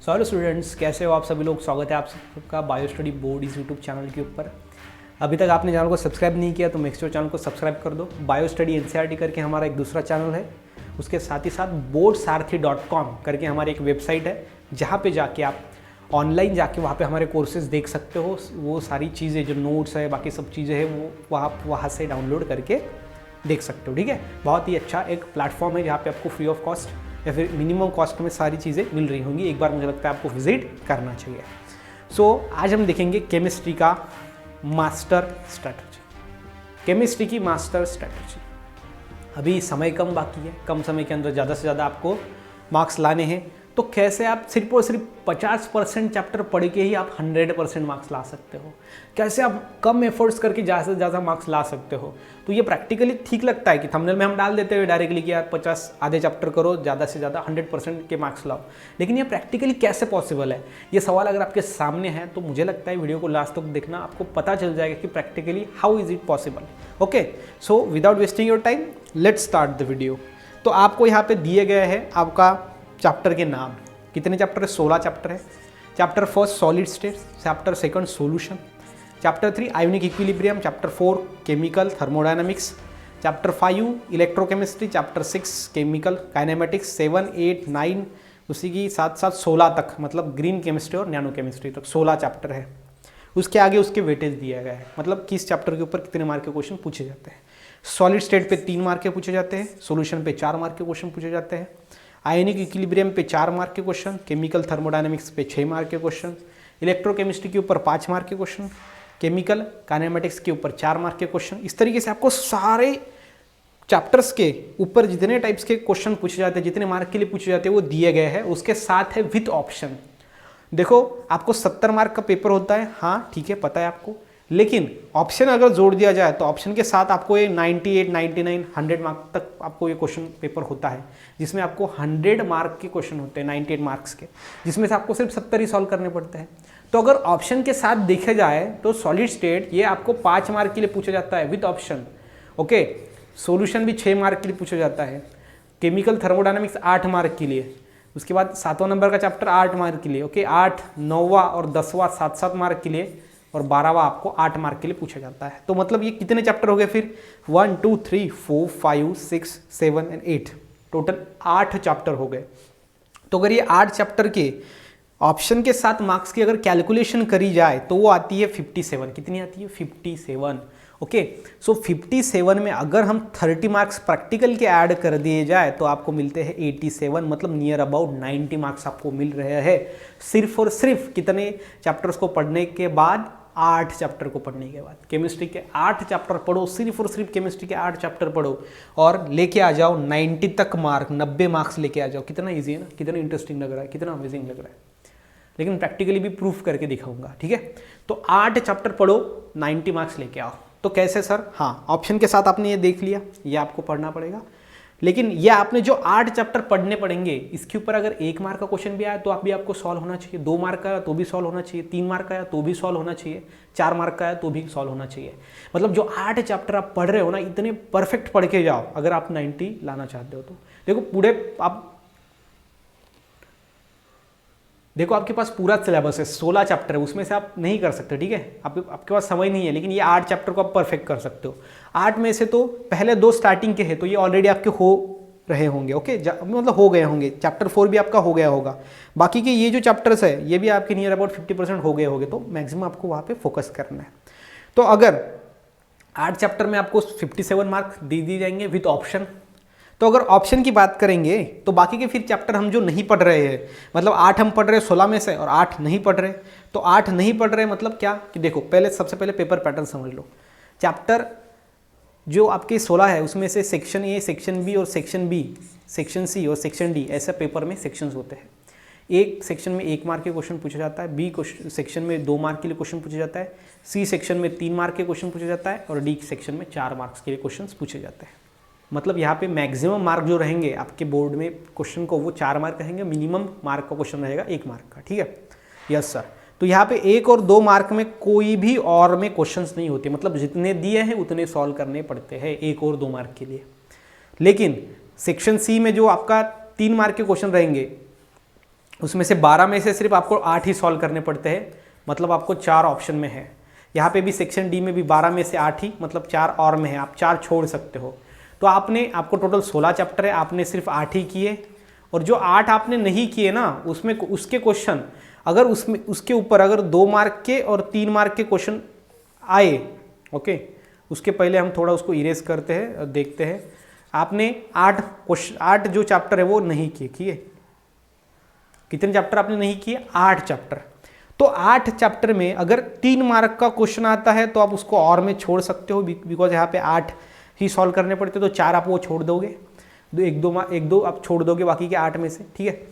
Hello students, कैसे हो आप सभी लोग। स्वागत है आप सबका बायो स्टडी बोर्ड इस यूट्यूब चैनल के ऊपर। अभी तक आपने चैनल को सब्सक्राइब नहीं किया तो मेक श्योर चैनल को सब्सक्राइब कर दो। बायो स्टडी एनसीईआरटी करके हमारा एक दूसरा चैनल है, उसके साथ ही साथ boardsaarathi.com करके हमारी एक वेबसाइट है, जहाँ पे जाके आप ऑनलाइन जाके वहाँ पे हमारे कोर्सेज देख सकते हो। वो सारी चीज़ें जो नोट्स है, बाकी सब चीज़ें हैं, वो आप वहाँ से डाउनलोड करके देख सकते हो। ठीक है, बहुत ही अच्छा एक प्लेटफॉर्म है जहाँ पे आपको फ्री ऑफ कॉस्ट या फिर मिनिमम कॉस्ट में सारी चीज़ें मिल रही होंगी। एक बार मुझे लगता है आपको विजिट करना चाहिए। आज हम देखेंगे केमिस्ट्री का मास्टर स्ट्रैटेजी। केमिस्ट्री की मास्टर स्ट्रैटेजी। अभी समय कम बाकी है, कम समय के अंदर ज़्यादा से ज़्यादा आपको मार्क्स लाने हैं। तो कैसे आप सिर्फ और सिर्फ 50% चैप्टर पढ़ के ही आप 100% मार्क्स ला सकते हो? कैसे आप कम एफर्ट्स करके ज़्यादा से ज़्यादा मार्क्स ला सकते हो? तो ये प्रैक्टिकली ठीक लगता है कि थंबनेल में हम डाल देते हुए डायरेक्टली कि यार 50 आधे चैप्टर करो, ज़्यादा से ज़्यादा 100% के मार्क्स लाओ, लेकिन ये प्रैक्टिकली कैसे पॉसिबल है? ये सवाल अगर आपके सामने है तो मुझे लगता है वीडियो को लास्ट तक देखना, आपको पता चल जाएगा कि practically how is it possible. Okay, so without wasting your time let's start the video. तो आपको यहाँ पे दिए गए हैं आपका चैप्टर के नाम। कितने चैप्टर है? 16 चैप्टर है। Chapter first solid state, chapter second solution, chapter 3 ionic equilibrium, chapter 4 chemical thermodynamics, chapter 5 electrochemistry, chapter 6 chemical kinematics, 7, 8, 9 उसी की साथ साथ 16 तक, मतलब ग्रीन केमिस्ट्री और नैनो केमिस्ट्री तक 16 चैप्टर है। उसके आगे उसके वेटेज दिया गया है, मतलब किस चैप्टर के ऊपर कितने मार्क के क्वेश्चन पूछे जाते हैं। सॉलिड स्टेट पे 3 मार्क के पूछे जाते हैं, सॉल्यूशन पे 4 मार्क के क्वेश्चन पूछे जाते हैं, आयोनिक इक्विलिब्रियम पे 4 मार्क के क्वेश्चन, केमिकल थर्मोडायनामिक्स पे 6 मार्क के क्वेश्चन, इलेक्ट्रोकेमिस्ट्री के ऊपर 5 मार्क के क्वेश्चन, केमिकल काइनेमेटिक्स के ऊपर 4 मार्क के क्वेश्चन। इस तरीके से आपको सारे चैप्टर्स के ऊपर जितने टाइप्स के क्वेश्चन पूछे जाते हैं, जितने मार्क के लिए पूछे जाते हैं, वो दिए गए हैं। उसके साथ है विथ ऑप्शन। देखो, आपको 70 मार्क का पेपर होता है, हाँ ठीक है, पता है आपको, लेकिन ऑप्शन अगर जोड़ दिया जाए तो ऑप्शन के साथ आपको ये 98, 99, 100 मार्क तक आपको ये क्वेश्चन पेपर होता है, जिसमें आपको 100 मार्क के क्वेश्चन होते हैं, 98 मार्क्स के, जिसमें से आपको सिर्फ 70 ही सॉल्व करने पड़ते हैं। तो अगर ऑप्शन के साथ देखा जाए तो सॉलिड स्टेट ये आपको 5 मार्क के लिए पूछा जाता है विद ऑप्शन। ओके, सॉल्यूशन भी 6 मार्क के लिए पूछा जाता है, केमिकल थर्मोडायनामिक्स 8 मार्क के लिए, उसके बाद 7वां नंबर का चैप्टर 8 मार्क के लिए। ओके, 8, 9वां और 10वां 7-7 मार्क के लिए, और 12वां आपको 8 मार्क के लिए पूछा जाता है। तो मतलब ये कितने चैप्टर हो गए फिर? 1, 2, 3, 4, 5, 6, 7 एंड 8, टोटल 8 चैप्टर हो गए। तो अगर ये 8 चैप्टर के ऑप्शन के साथ मार्क्स की अगर कैलकुलेशन करी जाए तो वो आती है 57। कितनी आती है? 57। ओके, सो 57 में अगर हम 30 मार्क्स प्रैक्टिकल के ऐड कर दिए जाए तो आपको मिलते हैं 87, मतलब नियर अबाउट 90 मार्क्स आपको मिल रहे हैं सिर्फ और सिर्फ कितने चैप्टर्स को पढ़ने के बाद? 8 चैप्टर को पढ़ने के बाद। केमिस्ट्री के 8 चैप्टर पढ़ो, सिर्फ और सिर्फ केमिस्ट्री के 8 चैप्टर पढ़ो और लेके आ जाओ 90 तक मार्क, 90 मार्क्स लेके आ जाओ। कितना ईजी है ना, कितना इंटरेस्टिंग लग रहा है, कितना अमेजिंग लग रहा है, लेकिन प्रैक्टिकली भी प्रूफ करके दिखाऊंगा। ठीक है, तो 8 चैप्टर पढ़ो, 90 मार्क्स लेके आओ। तो कैसे सर? हाँ, ऑप्शन के साथ आपने ये देख लिया, ये आपको पढ़ना पड़ेगा, लेकिन ये आपने जो 8 चैप्टर पढ़ने पड़ेंगे, इसके ऊपर अगर 1 मार्क का क्वेश्चन भी आया तो आप भी आपको सॉल्व होना चाहिए, 2 मार्क का आया तो भी सॉल्व होना चाहिए, 3 मार्क का आया तो भी सॉल्व होना चाहिए, 4 मार्क का आया तो भी सॉल्व होना चाहिए। मतलब जो 8 चैप्टर आप पढ़ रहे हो ना, इतने परफेक्ट पढ़ के जाओ अगर आप 90 लाना चाहते हो तो। देखो पूरे आप देखो, आपके पास पूरा सिलेबस है, 16 चैप्टर है, उसमें से आप नहीं कर सकते। ठीक है, आपके पास समय नहीं है, लेकिन ये 8 चैप्टर को आप परफेक्ट कर सकते हो। 8 में से तो पहले 2 स्टार्टिंग के हैं, तो ये ऑलरेडी आपके हो रहे होंगे। ओके, मतलब हो गए होंगे। चैप्टर 4 भी आपका हो गया होगा। बाकी के ये जो चैप्टर्स है ये भी आपके नियर अबाउट 50% हो गए होंगे, तो मैक्सिमम आपको वहाँ पे फोकस करना है। तो अगर 8 चैप्टर में आपको 57 मार्क्स दे दिए जाएंगे विथ ऑप्शन, तो अगर ऑप्शन की बात करेंगे तो बाकी के फिर चैप्टर हम जो नहीं पढ़ रहे हैं, मतलब 8 हम पढ़ रहे हैं 16 में से और 8 नहीं पढ़ रहे, तो 8 नहीं पढ़ रहे मतलब क्या कि देखो, पहले सबसे पहले पेपर पैटर्न समझ लो। चैप्टर जो आपके 16 है उसमें से सेक्शन ए, सेक्शन बी और सेक्शन बी, सेक्शन सी और सेक्शन डी, ऐसे पेपर में सेक्शंस होते हैं। एक सेक्शन में 1 मार्क के क्वेश्चन पूछा जाता है, बी सेक्शन में 2 मार्क के लिए क्वेश्चन पूछा जाता है, सी सेक्शन में 3 मार्क के क्वेश्चन पूछा जाता है और डी सेक्शन में 4 मार्क्स के लिए क्वेश्चन पूछे जाते हैं। मतलब यहाँ पे मैक्सिमम मार्क जो रहेंगे आपके बोर्ड में क्वेश्चन को, वो 4 मार्क रहेंगे, मिनिमम मार्क का क्वेश्चन रहेगा 1 मार्क का। ठीक है, यस सर। तो यहाँ पे 1 और 2 मार्क में कोई भी और में क्वेश्चंस नहीं होते, मतलब जितने दिए हैं उतने सॉल्व करने पड़ते हैं 1 और 2 मार्क के लिए। लेकिन सेक्शन सी में जो आपका 3 मार्क के क्वेश्चन रहेंगे उसमें से 12 में से सिर्फ आपको 8 ही सॉल्व करने पड़ते हैं, मतलब आपको 4 ऑप्शन में है। यहाँ पे भी सेक्शन डी में भी 12 में से 8 ही, मतलब 4 और में है, आप 4 छोड़ सकते हो। तो आपको टोटल 16 चैप्टर है, आपने सिर्फ 8 ही किए, और जो 8 आपने नहीं किए ना, उसमें उसके क्वेश्चन अगर उसमें उसके ऊपर अगर 2 मार्क के और 3 मार्क के क्वेश्चन आए, ओके, उसके पहले हम थोड़ा उसको इरेज करते हैं और देखते हैं। आपने 8 जो चैप्टर है वो नहीं किए, कितने चैप्टर आपने नहीं किए? 8 चैप्टर। तो 8 चैप्टर में अगर 3 मार्क का क्वेश्चन आता है तो आप उसको और में छोड़ सकते हो, बिकॉज यहाँ पे 8 ही सॉल्व करने पड़ते, तो 4 आप वो छोड़ दोगे, एक दो आप छोड़ दोगे बाकी के 8 में से, ठीक है।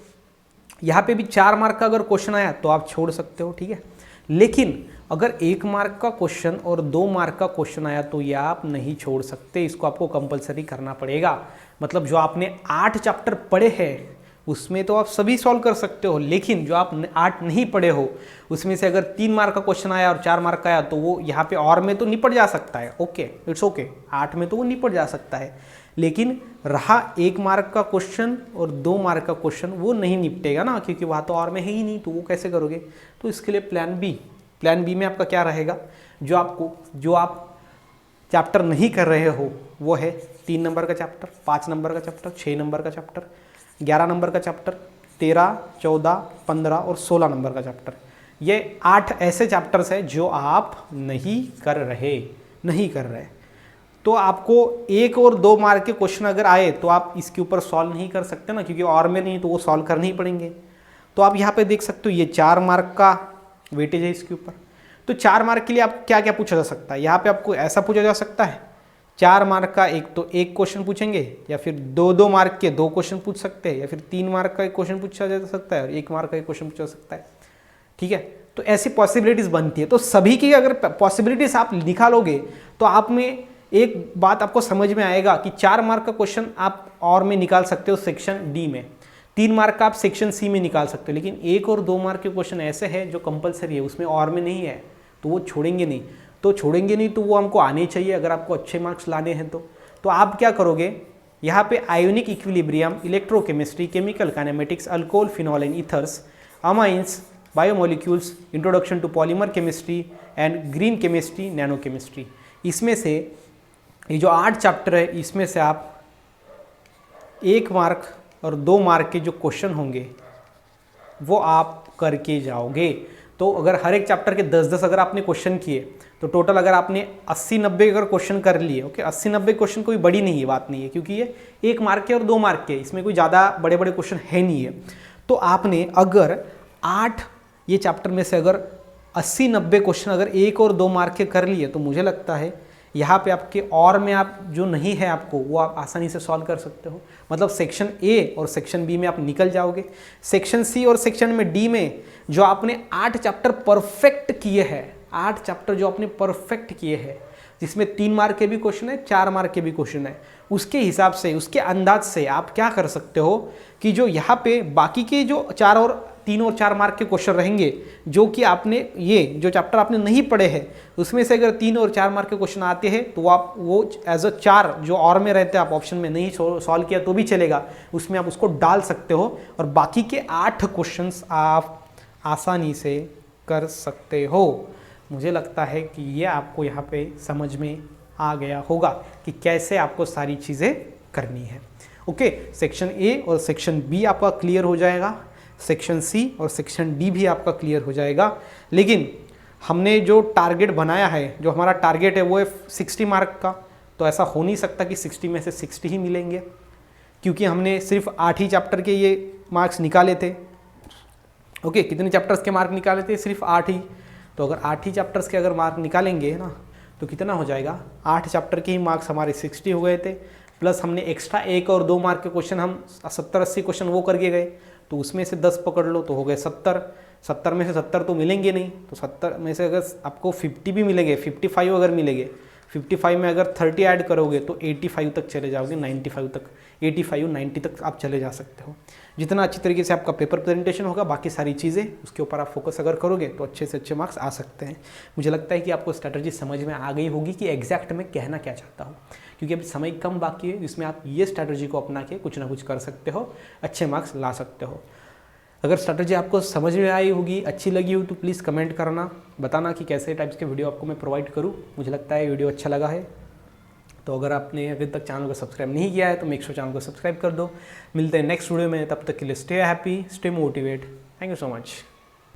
यहाँ पे भी 4 मार्क का अगर क्वेश्चन आया तो आप छोड़ सकते हो, ठीक है। लेकिन अगर 1 मार्क का क्वेश्चन और 2 मार्क का क्वेश्चन आया तो ये आप नहीं छोड़ सकते, इसको आपको कंपलसरी करना पड़ेगा। मतलब जो आपने 8 चैप्टर पढ़े हैं उसमें तो आप सभी सॉल्व कर सकते हो, लेकिन जो आप 8 नहीं पढ़े हो उसमें से अगर 3 मार्क का क्वेश्चन आया और 4 मार्क का आया तो वो यहाँ पे और में तो निपट जा सकता है, ओके, इट्स ओके, 8 में तो वो निपट जा सकता है। लेकिन रहा 1 मार्क का क्वेश्चन और 2 मार्क का क्वेश्चन, वो नहीं निपटेगा ना, क्योंकि वहाँ तो और में है ही नहीं, तो वो कैसे करोगे? तो इसके लिए प्लान बी में आपका क्या रहेगा? जो आप चैप्टर नहीं कर रहे हो वो है 3 नंबर का चैप्टर, 5 नंबर का चैप्टर, 6 नंबर का चैप्टर, 11 नंबर का चैप्टर, 13, 14, 15 और 16 नंबर का चैप्टर। ये 8 ऐसे चैप्टर्स हैं जो आप नहीं कर रहे। तो आपको 1 और 2 मार्क के क्वेश्चन अगर आए तो आप इसके ऊपर सॉल्व नहीं कर सकते ना, क्योंकि और में नहीं, तो वो सॉल्व करने ही पड़ेंगे। तो आप यहाँ पे देख सकते हो ये 4 मार्क का वेटेज है इसके ऊपर। तो 4 मार्क के लिए आप क्या क्या पूछा जा सकता है? यहाँ पे आपको ऐसा पूछा जा सकता है, 4 मार्क का एक क्वेश्चन पूछेंगे, या फिर 2 मार्क के 2 क्वेश्चन पूछ सकते हैं, या फिर 3 मार्क का एक क्वेश्चन पूछा जा सकता है और 1 मार्क का एक क्वेश्चन पूछा जा सकता है, ठीक है। तो ऐसी पॉसिबिलिटीज बनती है। तो सभी की अगर पॉसिबिलिटीज आप निकालोगे तो आप में एक बात आपको समझ में आएगा कि 4 मार्क का क्वेश्चन आप और में निकाल सकते हो सेक्शन डी में, 3 मार्क का आप सेक्शन सी में निकाल सकते हो, लेकिन 1 और 2 मार्क के क्वेश्चन ऐसे हैं जो कंपलसरी है, उसमें और में नहीं है, तो वो छोड़ेंगे नहीं। तो वो हमको आने चाहिए अगर आपको अच्छे मार्क्स लाने हैं तो आप क्या करोगे? यहाँ पे ionic equilibrium, electrochemistry, chemical kinematics, alcohol, phenol and ethers, amines, biomolecules, introduction to polymer chemistry and green chemistry, nano chemistry, इसमें से ये जो 8 चैप्टर है इसमें से आप 1 मार्क और 2 मार्क के जो क्वेश्चन होंगे वो आप करके जाओगे। तो अगर हर एक चैप्टर के 10-10 अगर आपने क्वेश्चन किए तो टोटल अगर आपने 80-90 अगर क्वेश्चन कर लिए, ओके, 80-90 क्वेश्चन कोई बड़ी नहीं है, बात नहीं है, क्योंकि ये 1 मार्क के और 2 मार्क के, इसमें कोई ज़्यादा बड़े बड़े क्वेश्चन है नहीं है। तो आपने अगर 8 ये चैप्टर में से अगर 80-90 क्वेश्चन अगर 1 और 2 मार्क के कर लिए तो मुझे लगता है यहाँ पे आपके और में आप जो नहीं है आपको वो आप आसानी से सॉल्व कर सकते हो। मतलब सेक्शन ए और सेक्शन बी में आप निकल जाओगे। सेक्शन सी और सेक्शन में डी में जो आपने 8 चैप्टर परफेक्ट किए हैं, 8 चैप्टर जो आपने परफेक्ट किए हैं, जिसमें 3 मार्क के भी क्वेश्चन है, 4 मार्क के भी क्वेश्चन है, उसके हिसाब से, उसके अंदाज से आप क्या कर सकते हो कि जो यहाँ पे बाकी के जो 3 और 4 मार्क के क्वेश्चन रहेंगे, जो कि आपने ये जो चैप्टर आपने नहीं पढ़े हैं उसमें से अगर 3 और 4 मार्क के क्वेश्चन आते हैं तो आप वो एज अ 4 जो और में रहते हैं, आप ऑप्शन में नहीं सॉल्व किया तो भी चलेगा, उसमें आप उसको डाल सकते हो और बाकी के 8 क्वेश्चंस आप आसानी से कर सकते हो। मुझे लगता है कि ये आपको यहाँ पे समझ में आ गया होगा कि कैसे आपको सारी चीज़ें करनी है। ओके, सेक्शन ए और सेक्शन बी आपका क्लियर हो जाएगा, सेक्शन सी और सेक्शन डी भी आपका क्लियर हो जाएगा। लेकिन हमने जो टारगेट बनाया है, जो हमारा टारगेट है वो है 60 मार्क का, तो ऐसा हो नहीं सकता कि 60 में से 60 ही मिलेंगे, क्योंकि हमने सिर्फ 8 ही चैप्टर के ये मार्क्स निकाले थे। ओके, कितने चैप्टर्स के मार्क निकाले थे? सिर्फ 8 ही। तो अगर 8 ही चैप्टर्स के अगर मार्क निकालेंगे ना तो कितना हो जाएगा? 8 चैप्टर के ही मार्क्स हमारे 60 हो गए थे, प्लस हमने एक्स्ट्रा 1 और 2 मार्क के क्वेश्चन हम 70-80 क्वेश्चन वो करके गए, तो उसमें से 10 पकड़ लो तो हो गए 70। 70 में से 70 तो मिलेंगे नहीं, तो 70 में से अगर आपको 50 भी मिलेंगे, 55 अगर मिलेंगे, 55 में अगर 30 ऐड करोगे तो 85 तक चले जाओगे, 95 तक, 85, 90 तक आप चले जा सकते हो। जितना अच्छी तरीके से आपका पेपर प्रेजेंटेशन होगा, बाकी सारी चीज़ें उसके ऊपर आप फोकस अगर करोगे तो अच्छे से अच्छे मार्क्स आ सकते हैं। मुझे लगता है कि आपको स्ट्रैटेजी समझ में आ गई होगी कि एग्जैक्ट मैं कहना क्या चाहता हूँ, क्योंकि अभी समय कम बाकी है जिसमें आप ये स्ट्रैटेजी को अपना के कुछ ना कुछ कर सकते हो, अच्छे मार्क्स ला सकते हो। अगर स्ट्रैटेजी आपको समझ में आई होगी, अच्छी लगी हो, तो प्लीज़ कमेंट करना, बताना कि कैसे टाइप्स के वीडियो आपको मैं प्रोवाइड करूँ। मुझे लगता है वीडियो अच्छा लगा है। तो अगर आपने अभी तक चैनल को सब्सक्राइब नहीं किया है तो मेक श्योर चैनल को सब्सक्राइब कर दो। मिलते हैं नेक्स्ट वीडियो में, तब तक के लिए stay happy, stay motivate. Thank you so much.